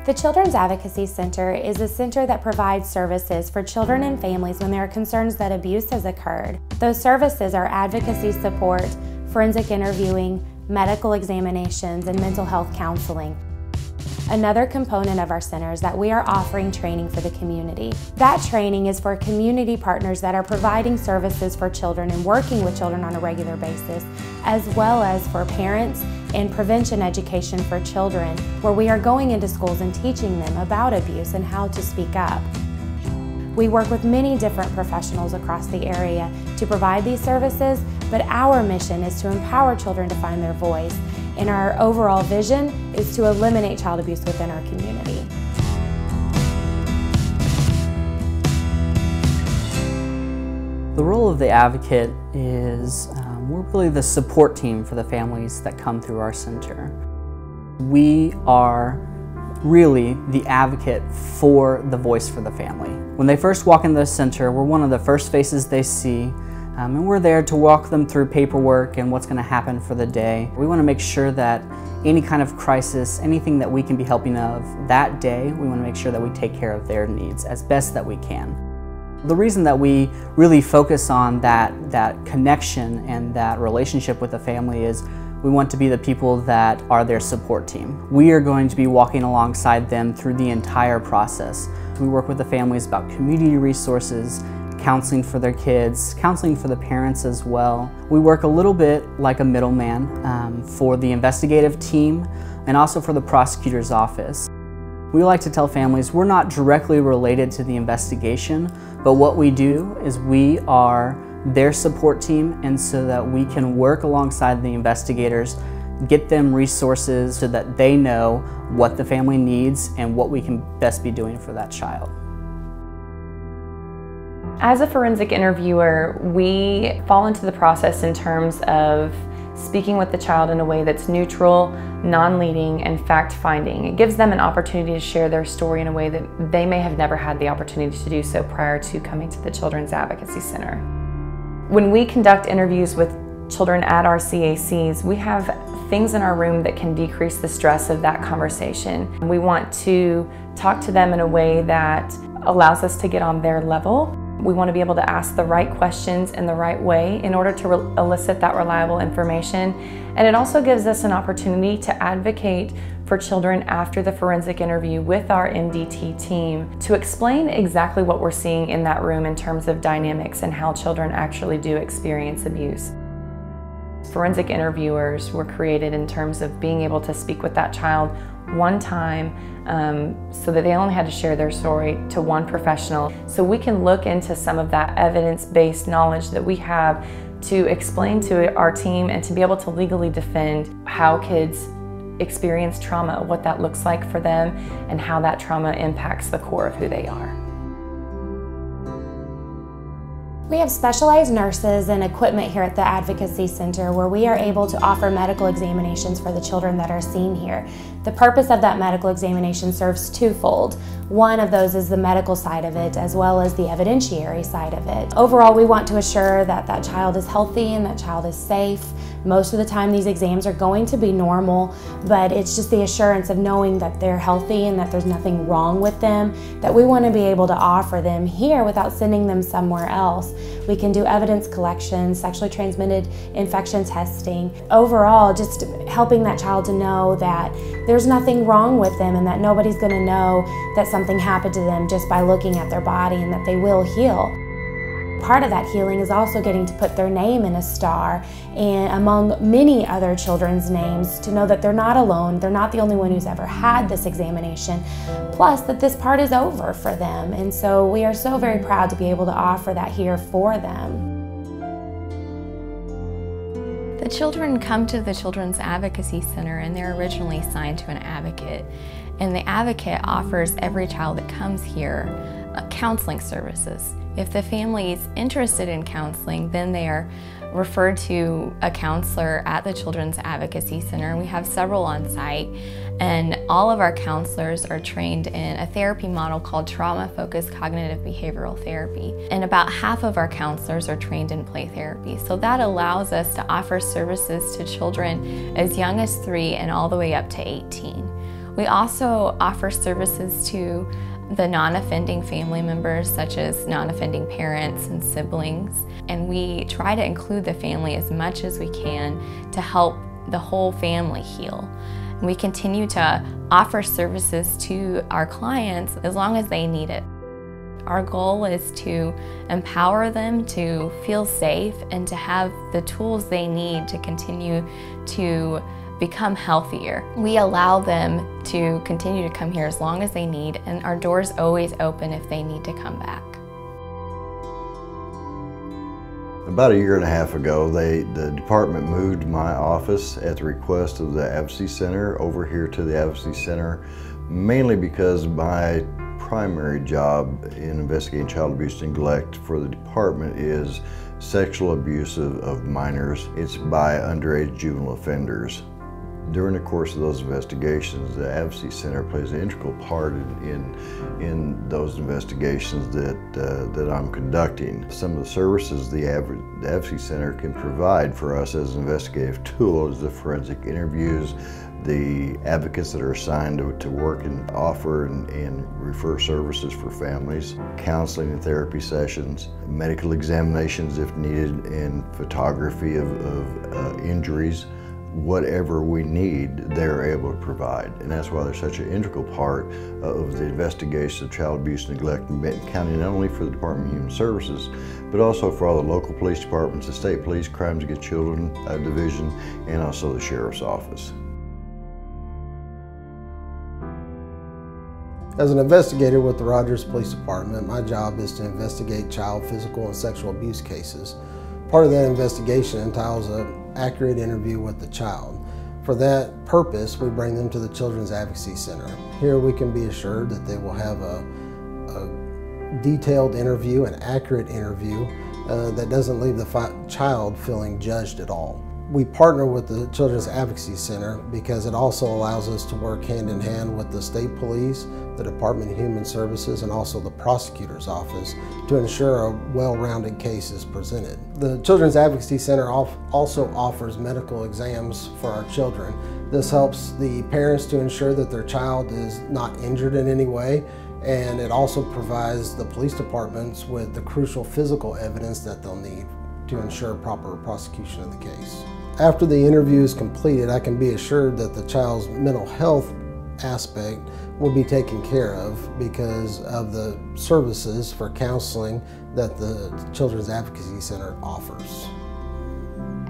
The Children's Advocacy Center is a center that provides services for children and families when there are concerns that abuse has occurred. Those services are advocacy support, forensic interviewing, medical examinations, and mental health counseling. Another component of our center is that we are offering training for the community. That training is for community partners that are providing services for children and working with children on a regular basis, as well as for parents and prevention education for children, where we are going into schools and teaching them about abuse and how to speak up. We work with many different professionals across the area to provide these services, but our mission is to empower children to find their voice, and our overall vision is to eliminate child abuse within our community. The role of the advocate is we're really the support team for the families that come through our center. We are really the advocate for the voice for the family. When they first walk into the center, we're one of the first faces they see, and we're there to walk them through paperwork and what's going to happen for the day. We want to make sure that any kind of crisis, anything that we can be helping of that day, we want to make sure that we take care of their needs as best that we can. The reason that we really focus on that connection and that relationship with the family is we want to be the people that are their support team. We are going to be walking alongside them through the entire process. We work with the families about community resources, counseling for their kids, counseling for the parents as well. We work a little bit like a middleman for the investigative team and also for the prosecutor's office. We like to tell families we're not directly related to the investigation, but what we do is we are their support team, and so that we can work alongside the investigators, get them resources so that they know what the family needs and what we can best be doing for that child. As a forensic interviewer, we fall into the process in terms of speaking with the child in a way that's neutral, non-leading, and fact-finding. It gives them an opportunity to share their story in a way that they may have never had the opportunity to do so prior to coming to the Children's Advocacy Center. When we conduct interviews with children at our CACs, we have things in our room that can decrease the stress of that conversation. We want to talk to them in a way that allows us to get on their level. We want to be able to ask the right questions in the right way in order to elicit that reliable information. And it also gives us an opportunity to advocate for children after the forensic interview with our MDT team to explain exactly what we're seeing in that room in terms of dynamics and how children actually do experience abuse. Forensic interviewers were created in terms of being able to speak with that child one time so that they only had to share their story to one professional. So we can look into some of that evidence-based knowledge that we have to explain to our team and to be able to legally defend how kids experience trauma, what that looks like for them, and how that trauma impacts the core of who they are. We have specialized nurses and equipment here at the Advocacy Center where we are able to offer medical examinations for the children that are seen here. The purpose of that medical examination serves twofold. One of those is the medical side of it as well as the evidentiary side of it. Overall, we want to assure that that child is healthy and that child is safe. Most of the time these exams are going to be normal, but it's just the assurance of knowing that they're healthy and that there's nothing wrong with them that we want to be able to offer them here without sending them somewhere else. We can do evidence collection, sexually transmitted infection testing. Overall, just helping that child to know that there's nothing wrong with them and that nobody's going to know that something happened to them just by looking at their body and that they will heal. Part of that healing is also getting to put their name in a star and among many other children's names to know that they're not alone, they're not the only one who's ever had this examination, plus that this part is over for them. And so we are so very proud to be able to offer that here for them. The children come to the Children's Advocacy Center and they're originally assigned to an advocate. And the advocate offers every child that comes here counseling services. If the family is interested in counseling, then they are referred to a counselor at the Children's Advocacy Center. We have several on site, and all of our counselors are trained in a therapy model called trauma-focused cognitive behavioral therapy. And about half of our counselors are trained in play therapy. So that allows us to offer services to children as young as 3 and all the way up to 18. We also offer services to the non-offending family members, such as non-offending parents and siblings, and we try to include the family as much as we can to help the whole family heal. We continue to offer services to our clients as long as they need it. Our goal is to empower them to feel safe and to have the tools they need to continue to become healthier. We allow them to continue to come here as long as they need, and our door's always open if they need to come back. About a year and a half ago, the department moved my office at the request of the Advocacy Center over here to the Advocacy Center, mainly because my primary job in investigating child abuse and neglect for the department is sexual abuse of minors. It's by underage juvenile offenders. During the course of those investigations, the Advocacy Center plays an integral part in those investigations that I'm conducting. Some of the services the Advocacy Center can provide for us as an investigative tool is the forensic interviews, the advocates that are assigned to work and offer and refer services for families, counseling and therapy sessions, medical examinations if needed, and photography of injuries. Whatever we need, they're able to provide. And that's why they're such an integral part of the investigation of child abuse and neglect in Benton County, not only for the Department of Human Services, but also for all the local police departments, the state police, crimes against children division, and also the sheriff's office. As an investigator with the Rogers Police Department, my job is to investigate child physical and sexual abuse cases. Part of that investigation entails an accurate interview with the child. For that purpose, we bring them to the Children's Advocacy Center. Here we can be assured that they will have a detailed interview, an accurate interview that doesn't leave the child feeling judged at all. We partner with the Children's Advocacy Center because it also allows us to work hand in hand with the state police, the Department of Human Services, and also the prosecutor's office to ensure a well-rounded case is presented. The Children's Advocacy Center also offers medical exams for our children. This helps the parents to ensure that their child is not injured in any way, and it also provides the police departments with the crucial physical evidence that they'll need to ensure proper prosecution of the case. After the interview is completed, I can be assured that the child's mental health aspect will be taken care of because of the services for counseling that the Children's Advocacy Center offers.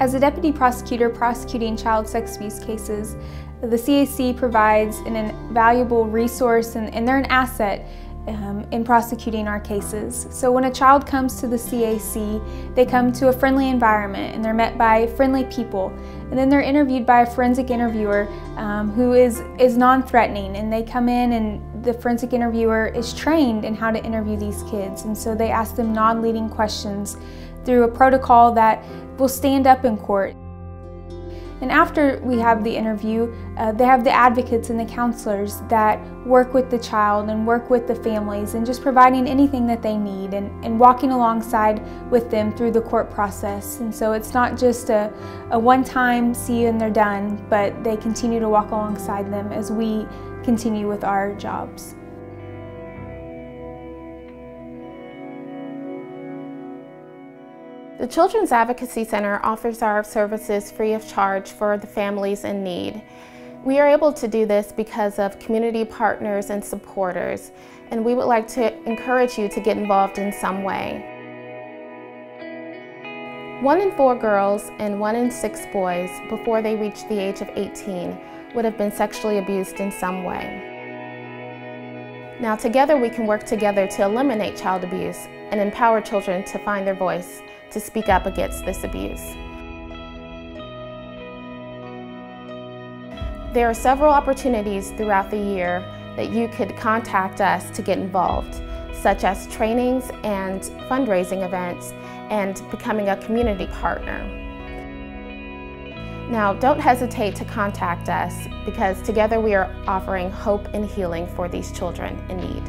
As a deputy prosecutor prosecuting child sex abuse cases, the CAC provides an invaluable resource and they're an asset in prosecuting our cases. So when a child comes to the CAC, they come to a friendly environment and they're met by friendly people. And then they're interviewed by a forensic interviewer who is non-threatening, and they come in and the forensic interviewer is trained in how to interview these kids. And so they ask them non-leading questions through a protocol that will stand up in court. And after we have the interview, they have the advocates and the counselors that work with the child and work with the families and just providing anything that they need and walking alongside with them through the court process. And so it's not just a one-time see you and they're done, but they continue to walk alongside them as we continue with our jobs. The Children's Advocacy Center offers our services free of charge for the families in need. We are able to do this because of community partners and supporters, and we would like to encourage you to get involved in some way. 1 in 4 girls and 1 in 6 boys before they reach the age of 18 would have been sexually abused in some way. Now together we can work together to eliminate child abuse and empower children to find their voice to speak up against this abuse. There are several opportunities throughout the year that you could contact us to get involved, such as trainings and fundraising events and becoming a community partner. Now, don't hesitate to contact us because together we are offering hope and healing for these children in need.